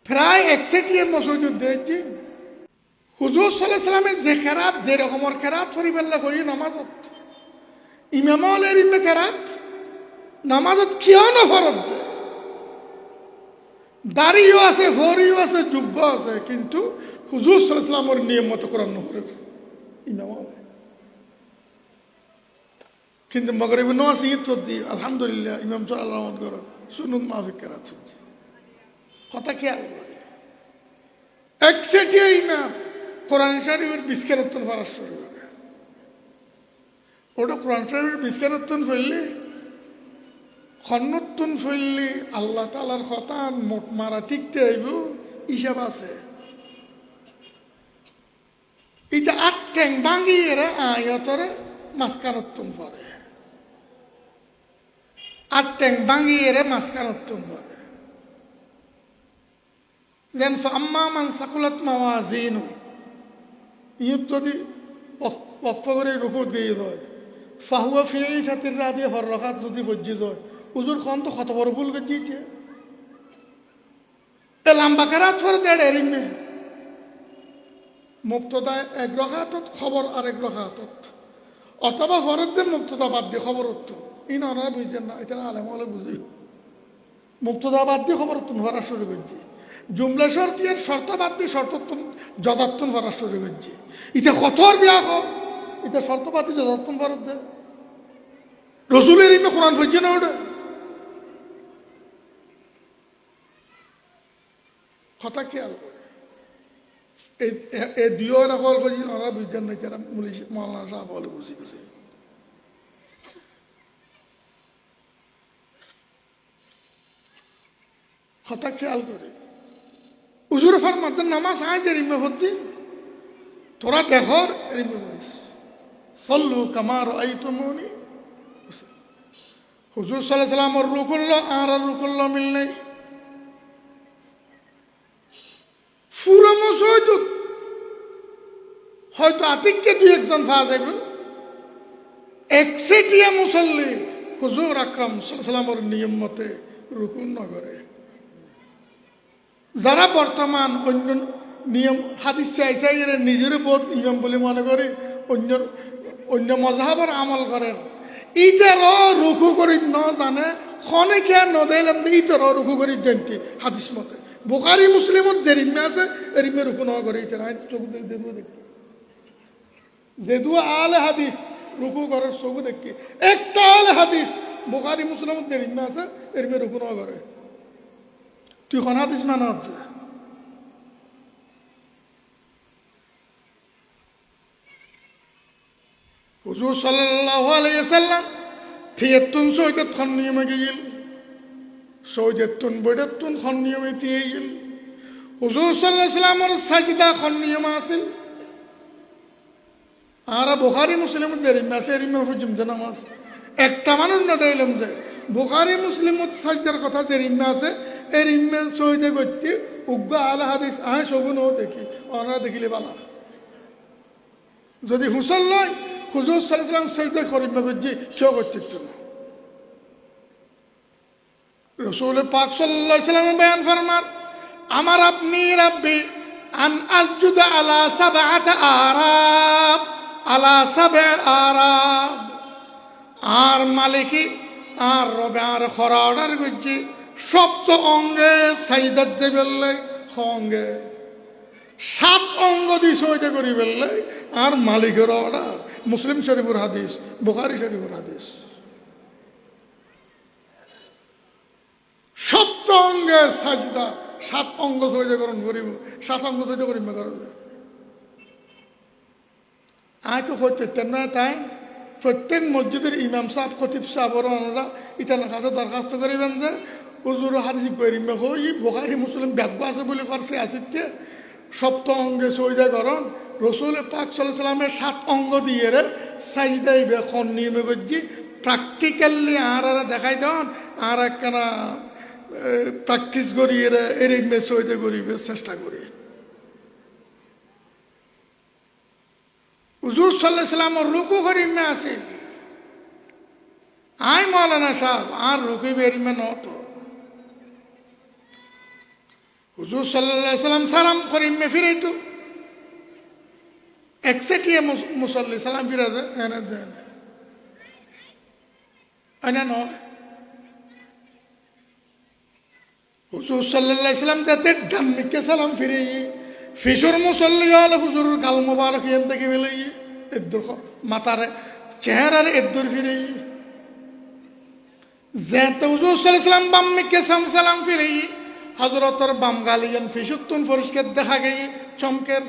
প্রায় 61 মসজিদ দিয়েছি হুজুর সাল্লাল্লাহু আলাইহি সাল্লামের যে কেরাত যে রকমের কেরাত ফরিবেল্লা কই নামাজত ইমামলের ইমে কেরাত নামাজত কিয় না ফরজ দাড়িও আছে ভরিও আছে জুব্বা আছে কিন্তু হুজুর সাল্লাল্লাহু আলাইহি সাল্লামের নিয়ম মতো কোরআন পড়ে ইমাম কিন্তু মাগরিব নমাজ তো দি আলহামদুলিল্লাহ ইমাম তো আল্লাহর রহমত করো সুন্নত মাফিক কেরাত হচ্ছে কথা খেয়াল করে একসেটিয়া ইমাম কোরআন শরীফের বিস্কারোত্তন ফরাস শুরু করে ওটা কোরআন শরীফের বিস্কারোত্তন ফেললে খন্নত্তন ফেললে আল্লাহ তালার কথা মোট মারা টিকতে আইব হিসাব আছে এটা 8 ট্যাং ভাঙিয়ে আয়তরে মাঝখানোত্তন করে 8 ট্যাং ভাঙিয়ে মাঝখানোত্তন করে যেন আম্মা মান সাকুলাত মাওয়াজিনু ইউব যদি পক্ষ করে রুকু দিয়ে দেয় ফাহুয়া ফিয়াই সাথে রাতে হর রকাত যদি বজ্জি যায় হুজুর খন তো কত বড় ভুল গজিয়েছে এ লম্বা কেরাত ফরে দেড় এরিমে মুক্তদা এক রকাতত খবর আরেক রকাতত অথবা ফরত মুক্তদা বাদ দিয়ে খবর হতো এই না বুঝছেন না এটা আলেম হলে বুঝি মুক্তদা বাদ দিয়ে খবর হতো ভরা শুরু করছি জুমলা শর্তের শর্ত বাদ দিয়ে শর্তোত্তম যথার্থন ভরা শুরু করছি এটা কতর বিয়া হোক এটা শর্ত বাদ দিয়ে যথার্থন ভারত দেয় রসুলের ইমে কোরআন ফজছে না ওটা কথা খেয়াল করে এই দুইও নকল করছি ওরা বুঝছেন না যারা মৌলানা সাহেব বলে বুঝি বুঝি কথা খেয়াল করে হুজুর ফরমাতে নামাজ আয় যে রিমে হচ্ছে তোরা দেখর রিমে করিস সল্লু কামার আইতুমুনি হুজুর সাল্লাল্লাহু আলাইহি সাল্লাম রুকুল্ল আর রুকুল্ল মিল নেই পুরো মসজিদ হয়তো আতিককে দুই একজন পাওয়া যাবে একসেটিয়া মুসল্লি হুজুর আকরাম সাল্লাল্লাহু আলাইহি সাল্লামের নিয়ম মতে রুকু না করে যারা বর্তমান অন্য নিয়ম হাদিস চাইছে নিজের বোধ নিয়ম বলে মনে করে অন্য মজাহাবের আমল করেন ইতারও রুকু করি ন জানে খনে খেয়া নদাইলাম ইতারও রুকু করি জানতে হাদিস মতে বুখারী মুসলিমত যে রিমে আছে রিমে রুকু ন করে ইতার চোখ দেবো দেখি যেদু আলে হাদিস রুকু করার চোখ দেখি একটা আলে হাদিস বুখারী মুসলিমত যে রিমে আছে রিমে রুকু ন করে তুই কোন হাদিস মানা হচ্ছে হুজুর সাল্লাল্লাহু আলাইহি ওয়াসাল্লাম ফিয়াতুন সৈয়দ খন নিয়মে গিয়েছিল সৈয়দতুন বৈদাতুন খন নিয়মে দিয়ে গেল হুজুর সাল্লাল্লাহু আলাইহি ওয়াসাল্লামের সাজদা খন নিয়ম আছে আর বুখারী মুসলিমত যে রিমে আছে রিমে হুজুম নামাজ একটা মানুষ না দিলাম যে বুখারী মুসলিমত সাজদার কথা যে রিমে আছে এর ইমেল সহিদে করতে উগ্র আলা হাদিস আয় সগুন দেখি ওনারা দেখিলে বালা যদি হুসল নয় হুজুর সাল্লাল্লাহু আলাইহি ওয়াসাল্লাম সহিদে করিমে করছি কেউ করতে না রাসূল পাক সাল্লাল্লাহু আলাইহি ওয়াসাল্লাম বয়ান ফরমান আমার আপনি রাব্বি আন আসজুদ আলা সাবআত আরাব আলা সাবআ আরাব আর মালিকি আর রবে আর খরা অর্ডার করছি সপ্ত অঙ্গে সাইদাত যে বললে অঙ্গে 7 অঙ্গ দিয়ে সইতে করি বললে আর মালিকের অর্ডার মুসলিম শরীফের হাদিস বুখারী শরীফের হাদিস সপ্ত অঙ্গে সাজদা 7 অঙ্গ সইতে করুন করিব 7 অঙ্গ সইতে করিব করবে আয় তো হচ্ছে না তাই প্রত্যেক মসজিদের ইমাম সাহেব খতিব সাহেবর ওনারা ইতার কাছে দরখাস্ত করিবেন যে হুজুর হাদিস করিমে হই বুখারী মুসলিম ব্যাগ আছে বলে করছে আসিতে সপ্ত অঙ্গে সইদা করন রাসূল পাক সাল্লাল্লাহু আলাইহি ওয়াসাল্লামের 7 অঙ্গ দিয়ে সাজদাই বেখন নিয়মে করছি প্র্যাকটিক্যালি আর দেখাই দেন আর একখানা প্র্যাকটিস করি এর সইদা করিবে চেষ্টা করি হুজুর সাল্লাল্লাহু আলাইহি ওয়াসাল্লামের রুকু করিমে আছে আই মৌলানা সাহেব আর রুকু বেরিমে নত হুজুর সাল্লাল্লাহু আলাইহি সাল্লাম সালাম করি মে ফিরাইতো একসেটিয়ে মুসল্লি সালাম ফিরা এনে দেন আনা নয় হুজুর সাল্লাল্লাহু আলাইহি সাল্লাম তাতে ডাম্মিকে সালাম ফিরে ফিসুর মুসল্লি হলে হুজুর গাল মোবারক ইয়ান থেকে বেলে এদ্দুর মাতার চেহারার এদ্দুর ফিরে যেতে হুজুর সাল্লাল্লাহু আলাইহি সাল্লাম বাম্মিকে সালাম ফিরে হযরতর বাম গালিয়ান ফিসুতুন ফরিস্কার দেখা গই চমকের